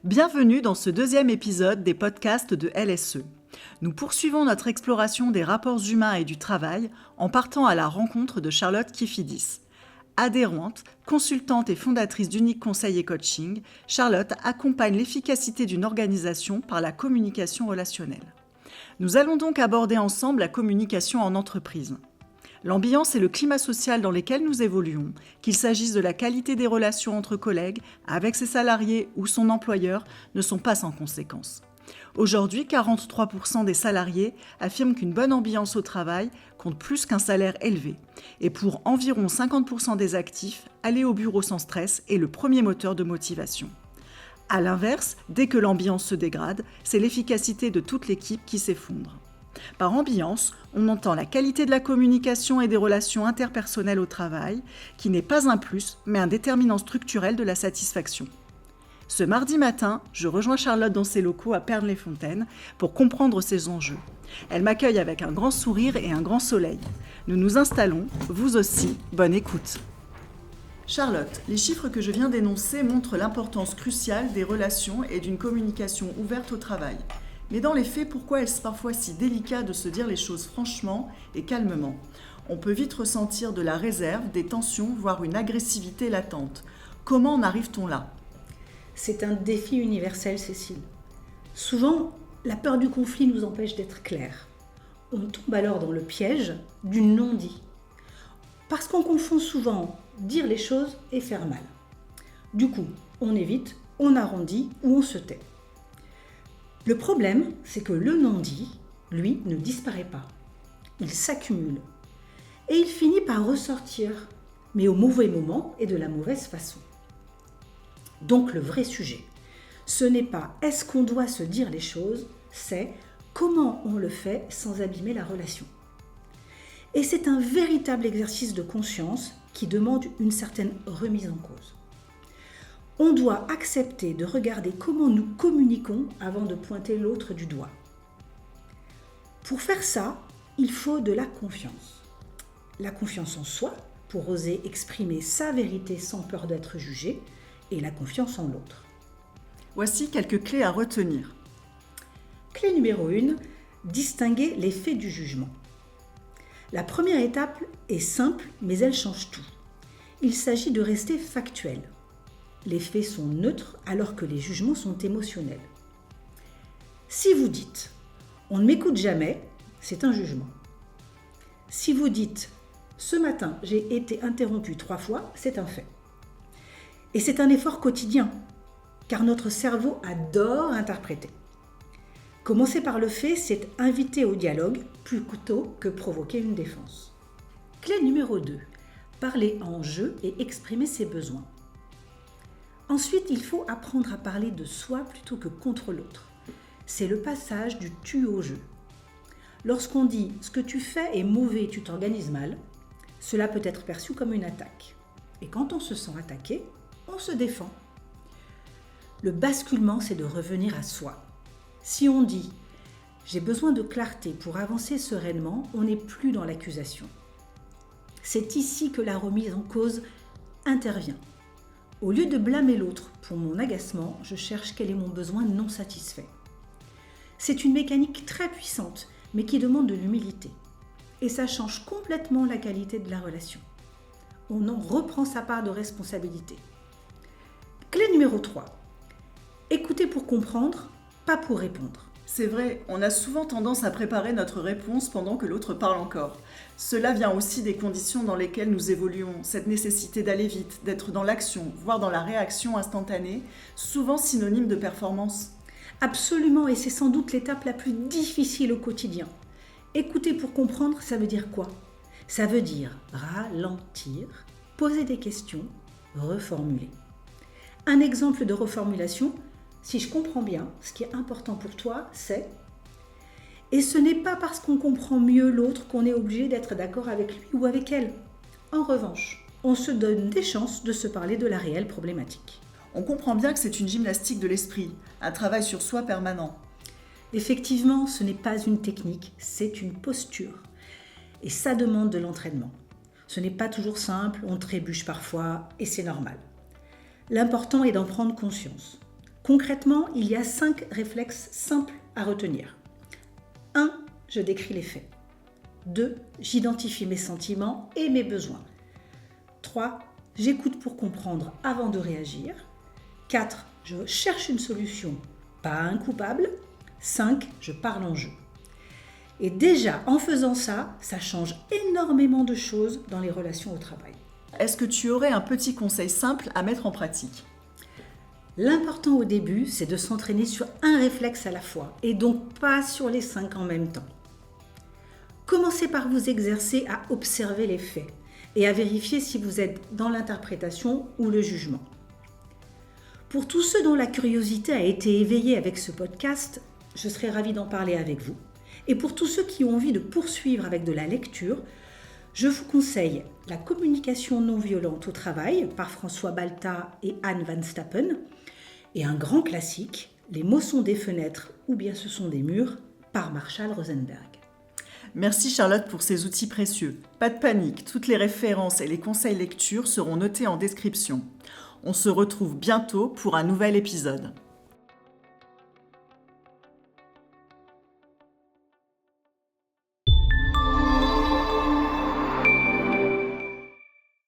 Bienvenue dans ce deuxième épisode des podcasts de LSE. Nous poursuivons notre exploration des rapports humains et du travail en partant à la rencontre de Charlotte Kifidis. Adhérente, consultante et fondatrice d'Unique Conseil et Coaching, Charlotte accompagne l'efficacité d'une organisation par la communication relationnelle. Nous allons donc aborder ensemble la communication en entreprise. L'ambiance et le climat social dans lesquels nous évoluons, qu'il s'agisse de la qualité des relations entre collègues, avec ses salariés ou son employeur, ne sont pas sans conséquences. Aujourd'hui, 43% des salariés affirment qu'une bonne ambiance au travail compte plus qu'un salaire élevé. Et pour environ 50% des actifs, aller au bureau sans stress est le premier moteur de motivation. A l'inverse, dès que l'ambiance se dégrade, c'est l'efficacité de toute l'équipe qui s'effondre. Par ambiance, on entend la qualité de la communication et des relations interpersonnelles au travail, qui n'est pas un plus, mais un déterminant structurel de la satisfaction. Ce mardi matin, je rejoins Charlotte dans ses locaux à Pernes-les-Fontaines pour comprendre ces enjeux. Elle m'accueille avec un grand sourire et un grand soleil. Nous nous installons, vous aussi, bonne écoute. Charlotte, les chiffres que je viens d'énoncer montrent l'importance cruciale des relations et d'une communication ouverte au travail. Mais dans les faits, pourquoi est-ce parfois si délicat de se dire les choses franchement et calmement ? On peut vite ressentir de la réserve, des tensions, voire une agressivité latente. Comment en arrive-t-on là ? C'est un défi universel, Cécile. Souvent, la peur du conflit nous empêche d'être clairs. On tombe alors dans le piège du non-dit. Parce qu'on confond souvent dire les choses et faire mal. Du coup, on évite, on arrondit ou on se tait. Le problème, c'est que le non-dit, lui, ne disparaît pas. Il s'accumule. Et il finit par ressortir, mais au mauvais moment et de la mauvaise façon. Donc le vrai sujet, ce n'est pas est-ce qu'on doit se dire les choses, c'est comment on le fait sans abîmer la relation. Et c'est un véritable exercice de conscience qui demande une certaine remise en cause. On doit accepter de regarder comment nous communiquons avant de pointer l'autre du doigt. Pour faire ça, il faut de la confiance. La confiance en soi, pour oser exprimer sa vérité sans peur d'être jugé, et la confiance en l'autre. Voici quelques clés à retenir. Clé numéro 1, distinguer les faits du jugement. La première étape est simple, mais elle change tout. Il s'agit de rester factuel. Les faits sont neutres alors que les jugements sont émotionnels. Si vous dites « on ne m'écoute jamais », c'est un jugement. Si vous dites « ce matin, j'ai été interrompu 3 fois », c'est un fait. Et c'est un effort quotidien, car notre cerveau adore interpréter. Commencer par le fait, c'est inviter au dialogue plutôt que provoquer une défense. Clé numéro 2, parler en jeu et exprimer ses besoins. Ensuite, il faut apprendre à parler de soi plutôt que contre l'autre. C'est le passage du tu au jeu. Lorsqu'on dit « ce que tu fais est mauvais, tu t'organises mal », cela peut être perçu comme une attaque. Et quand on se sent attaqué, on se défend. Le basculement, c'est de revenir à soi. Si on dit « j'ai besoin de clarté pour avancer sereinement », on n'est plus dans l'accusation. C'est ici que la remise en cause intervient. Au lieu de blâmer l'autre pour mon agacement, je cherche quel est mon besoin non satisfait. C'est une mécanique très puissante, mais qui demande de l'humilité. Et ça change complètement la qualité de la relation. On en reprend sa part de responsabilité. Clé numéro 3. Écouter pour comprendre, pas pour répondre. C'est vrai, on a souvent tendance à préparer notre réponse pendant que l'autre parle encore. Cela vient aussi des conditions dans lesquelles nous évoluons, cette nécessité d'aller vite, d'être dans l'action, voire dans la réaction instantanée, souvent synonyme de performance. Absolument, et c'est sans doute l'étape la plus difficile au quotidien. Écouter pour comprendre, ça veut dire quoi ? Ça veut dire ralentir, poser des questions, reformuler. Un exemple de reformulation, si je comprends bien, ce qui est important pour toi, c'est « et ce n'est pas parce qu'on comprend mieux l'autre qu'on est obligé d'être d'accord avec lui ou avec elle. En revanche, on se donne des chances de se parler de la réelle problématique. » On comprend bien que c'est une gymnastique de l'esprit, un travail sur soi permanent. Effectivement, ce n'est pas une technique, c'est une posture. Et ça demande de l'entraînement. Ce n'est pas toujours simple, on trébuche parfois et c'est normal. L'important est d'en prendre conscience. Concrètement, il y a 5 réflexes simples à retenir. 1. Je décris les faits. 2. J'identifie mes sentiments et mes besoins. 3. J'écoute pour comprendre avant de réagir. 4. Je cherche une solution, pas un coupable. 5. Je parle en jeu. Et déjà, en faisant ça, ça change énormément de choses dans les relations au travail. Est-ce que tu aurais un petit conseil simple à mettre en pratique ? L'important au début, c'est de s'entraîner sur un réflexe à la fois, et donc pas sur les 5 en même temps. Commencez par vous exercer à observer les faits et à vérifier si vous êtes dans l'interprétation ou le jugement. Pour tous ceux dont la curiosité a été éveillée avec ce podcast, je serais ravie d'en parler avec vous. Et pour tous ceux qui ont envie de poursuivre avec de la lecture, je vous conseille La communication non violente au travail par François Balta et Anne Van Stappen et un grand classique, Les mots sont des fenêtres ou bien ce sont des murs par Marshall Rosenberg. Merci Charlotte pour ces outils précieux. Pas de panique, toutes les références et les conseils lecture seront notés en description. On se retrouve bientôt pour un nouvel épisode.